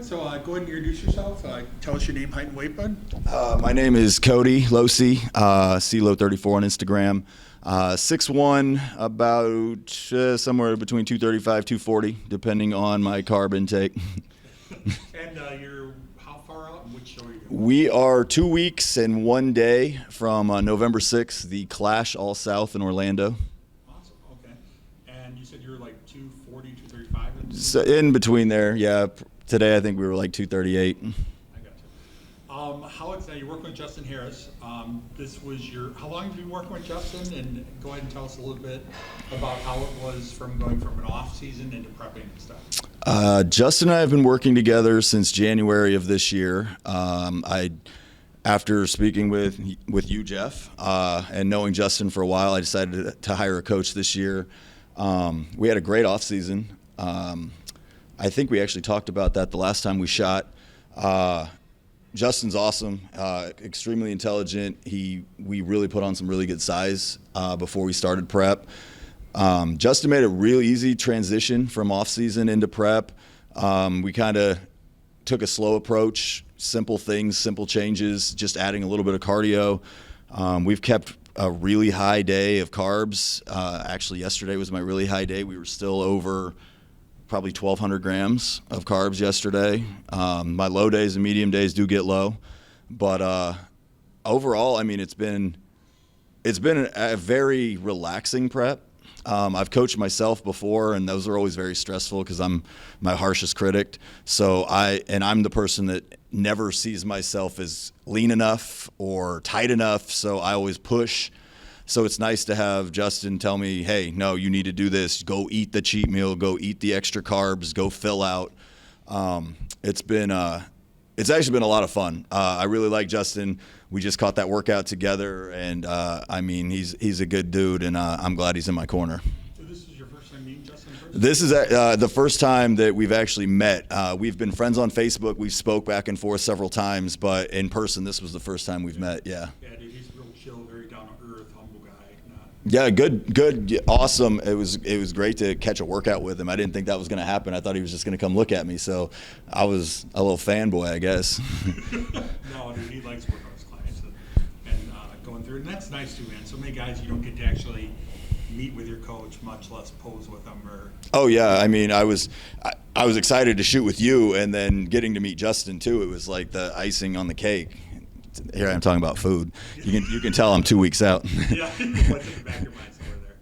good. So go ahead and introduce yourself. Tell us your name, height, and weight, bud. My name is Coty, Losee, CLO34 on Instagram. 6'1", about somewhere between 235, 240, depending on my carb intake. And you're how far out and which show are you doing? We are 2 weeks and 1 day from November 6th, the Clash All South in Orlando. Awesome, okay. And you said you were like 240, 235? So in between there, yeah. Today I think we were like 238. I got you. How excited, you're working with Justin Harris. This was how long have you been working with Justin? And go ahead and tell us a little bit about how it was from going from an off season into prepping and stuff. Justin and I have been working together since January of this year. After speaking with you, Jeff, and knowing Justin for a while, I decided to hire a coach this year. We had a great off season. I think we actually talked about that the last time we shot. Justin's awesome, extremely intelligent. We really put on some really good size before we started prep. Justin made a real easy transition from off season into prep. We kind of took a slow approach, simple things, simple changes, just adding a little bit of cardio. We've kept a really high day of carbs. Actually, yesterday was my really high day. We were still over probably 1,200 grams of carbs yesterday. My low days and medium days do get low, but overall, I mean, it's been a very relaxing prep. I've coached myself before, and those are always very stressful because I'm my harshest critic. So I'm the person that never sees myself as lean enough or tight enough. So I always push. So it's nice to have Justin tell me, hey, no, you need to do this. Go eat the cheat meal. Go eat the extra carbs. Go fill out. It's actually been a lot of fun. I really like Justin. We just caught that workout together, and I mean, he's a good dude, and I'm glad he's in my corner. So this is your first time meeting Justin in person? This is the first time that we've actually met. We've been friends on Facebook. We've spoke back and forth several times, but in person, this was the first time we've met. Yeah. Yeah, dude, he's real chill, very down to earth, humble guy. Yeah, good, awesome. It was great to catch a workout with him. I didn't think that was going to happen. I thought he was just going to come look at me. So I was a little fanboy, I guess. No, dude, he likes working with his clients and going through, and that's nice too, man. So many guys you don't get to actually meet with your coach, much less pose with them. Oh yeah, I mean, I was excited to shoot with you, and then getting to meet Justin too. It was like the icing on the cake. Here I am talking about food. You can tell I'm 2 weeks out. Yeah, what's in the back of your mind somewhere there.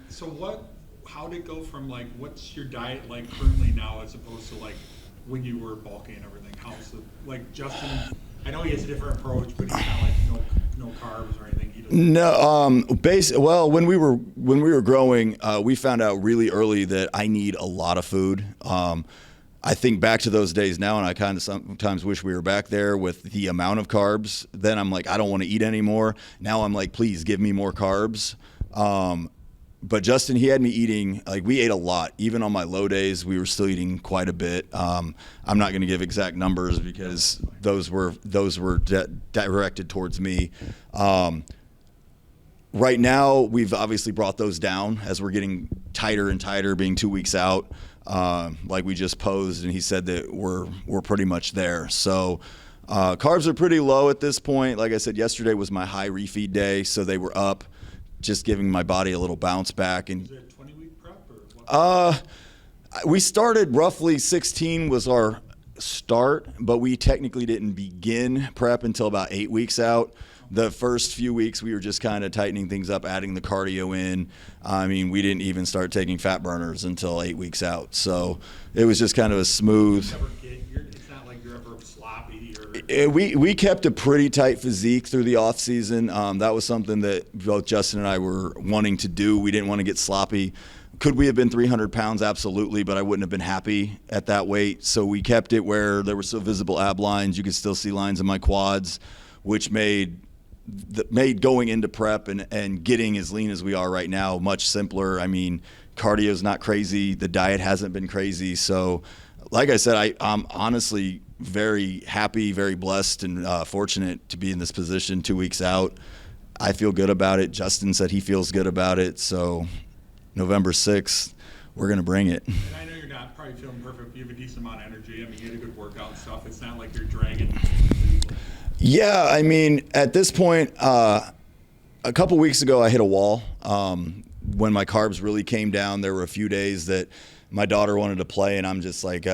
So how'd it go from like, what's your diet like currently now as opposed to like when you were bulking and everything? How's like Justin, I know he has a different approach, but he's not like no carbs or anything. He doesn't. No, well, when we were growing, we found out really early that I need a lot of food. I think back to those days now, and I kind of sometimes wish we were back there with the amount of carbs. Then I'm like, I don't want to eat anymore. Now I'm like, please give me more carbs. But Justin, he had me eating, like we ate a lot. Even on my low days, we were still eating quite a bit. I'm not going to give exact numbers because those were directed towards me. Right now, we've obviously brought those down as we're getting tighter and tighter, being 2 weeks out. Like we just posed, and he said that we're pretty much there. So carbs are pretty low at this point. Like I said, yesterday was my high refeed day, so they were up, just giving my body a little bounce back. And is it a 20-week prep or what? We started roughly 16 was our start, but we technically didn't begin prep until about 8 weeks out. The first few weeks, we were just kind of tightening things up, adding the cardio in. I mean, we didn't even start taking fat burners until 8 weeks out. So it was just kind of a smooth. It's not like you're ever sloppy. We kept a pretty tight physique through the off season. That was something that both Justin and I were wanting to do. We didn't want to get sloppy. Could we have been 300 pounds? Absolutely, but I wouldn't have been happy at that weight. So we kept it where there were still visible ab lines. You could still see lines in my quads, which made going into prep and getting as lean as we are right now much simpler. I mean, cardio's not crazy. The diet hasn't been crazy. So like I said, I'm honestly very happy, very blessed, and fortunate to be in this position 2 weeks out. I feel good about it. Justin said he feels good about it. So November 6th, we're going to bring it. And I know you're not probably probably feeling perfect. You have a decent amount of energy. I mean, you had a good workout and stuff. It's not like you're dragging. Yeah, I mean, at this point, a couple weeks ago, I hit a wall. When my carbs really came down, there were a few days that my daughter wanted to play, and I'm just like,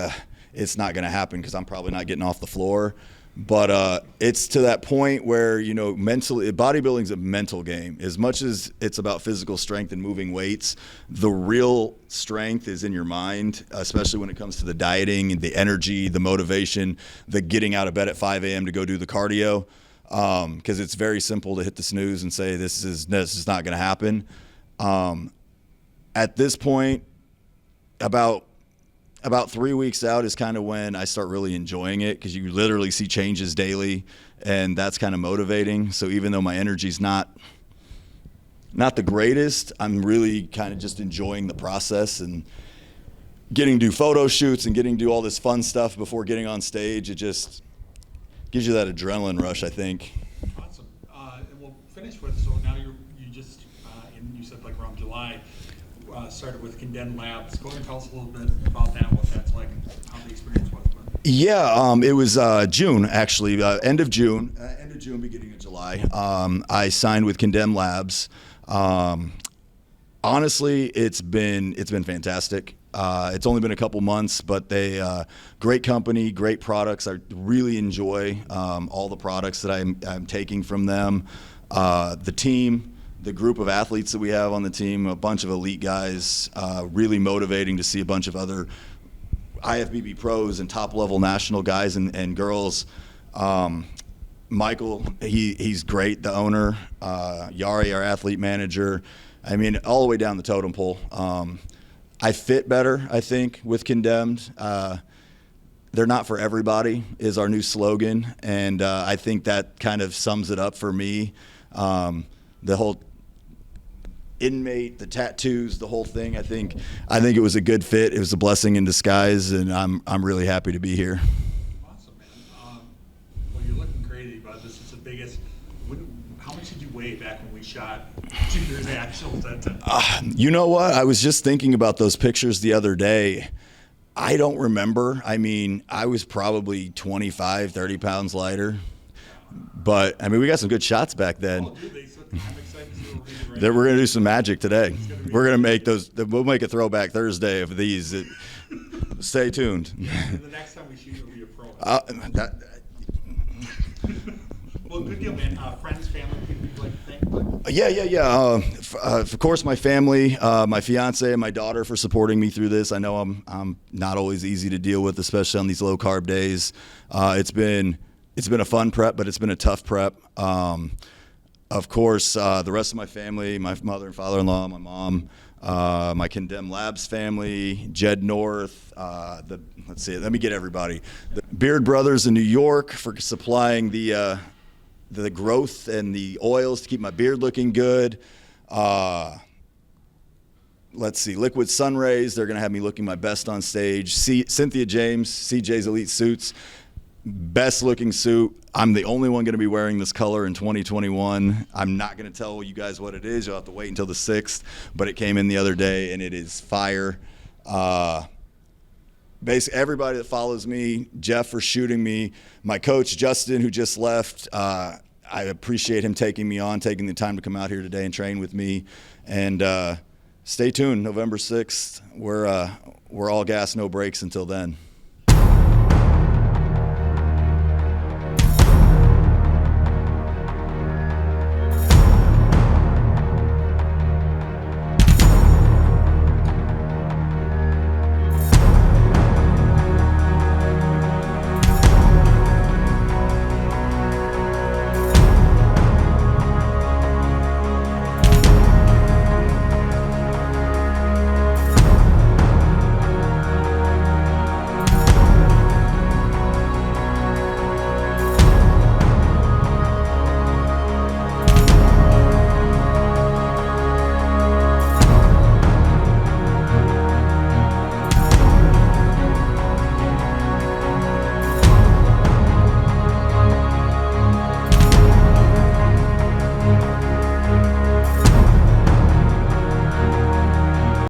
it's not going to happen because I'm probably not getting off the floor. But it's to that point where, you know, mentally, bodybuilding's a mental game. As much as it's about physical strength and moving weights, the real strength is in your mind, especially when it comes to the dieting and the energy, the motivation, the getting out of bed at 5 a.m. to go do the cardio. Because it's very simple to hit the snooze and say, this is not going to happen. At this point, about 3 weeks out is kind of when I start really enjoying it, because you literally see changes daily, and that's kind of motivating. So even though my energy's not the greatest, I'm really kind of just enjoying the process and getting to do photo shoots and getting to do all this fun stuff before getting on stage. It just gives you that adrenaline rush, I think. Awesome. And we'll finish with, so now you just, you said like around July, started with Condemned Labs. Go ahead and tell us a little bit about that, what that's like, how the experience was. Yeah, it was June, actually, end of June, beginning of July. I signed with Condemned Labs. Honestly, it's been fantastic. It's only been a couple months, but they great company, great products. I really enjoy all the products that I'm taking from them. The team, the group of athletes that we have on the team, a bunch of elite guys, really motivating to see a bunch of other IFBB pros and top-level national guys and girls. Michael, he's great, the owner. Yari, our athlete manager. I mean, all the way down the totem pole. I fit better, I think, with Condemned. They're not for everybody is our new slogan, and I think that kind of sums it up for me. The whole inmate, the tattoos, the whole thing. I think it was a good fit. It was a blessing in disguise, and I'm really happy to be here. Awesome, man. Well, you're looking crazy, bud. This is the biggest. How much did you weigh back when we shot Junior's actuals? You know what? I was just thinking about those pictures the other day. I don't remember. I mean, I was probably 25, 30 pounds lighter. But, I mean, we got some good shots back then. Oh, dude, I'm excited to see what we're doing right We're now. going to do some magic today. We're going to make those. We'll make a throwback Thursday of these. Stay tuned. And the next time we shoot, it'll be a pro. Well, good deal, man. Friends, family, people you'd like to thank? Yeah. Of course, my family, my fiance and my daughter for supporting me through this. I know I'm not always easy to deal with, especially on these low carb days. It's been a fun prep, but it's been a tough prep. Of course, the rest of my family, my mother and father-in-law, my mom, my Condemned Labs family, Jed North, let's see, let me get everybody. The Beard Brothers in New York for supplying the growth and the oils to keep my beard looking good. Let's see, Liquid Sun Rays, they're going to have me looking my best on stage. Cynthia James, CJ's Elite Suits. Best looking suit. I'm the only one going to be wearing this color in 2021. I'm not going to tell you guys what it is. You'll have to wait until the 6th, but it came in the other day and it is fire. Basically everybody that follows me, Jeff for shooting me, my coach Justin who just left, I appreciate him taking me on, taking the time to come out here today and train with me. And stay tuned, November 6th. We're all gas, no brakes until then.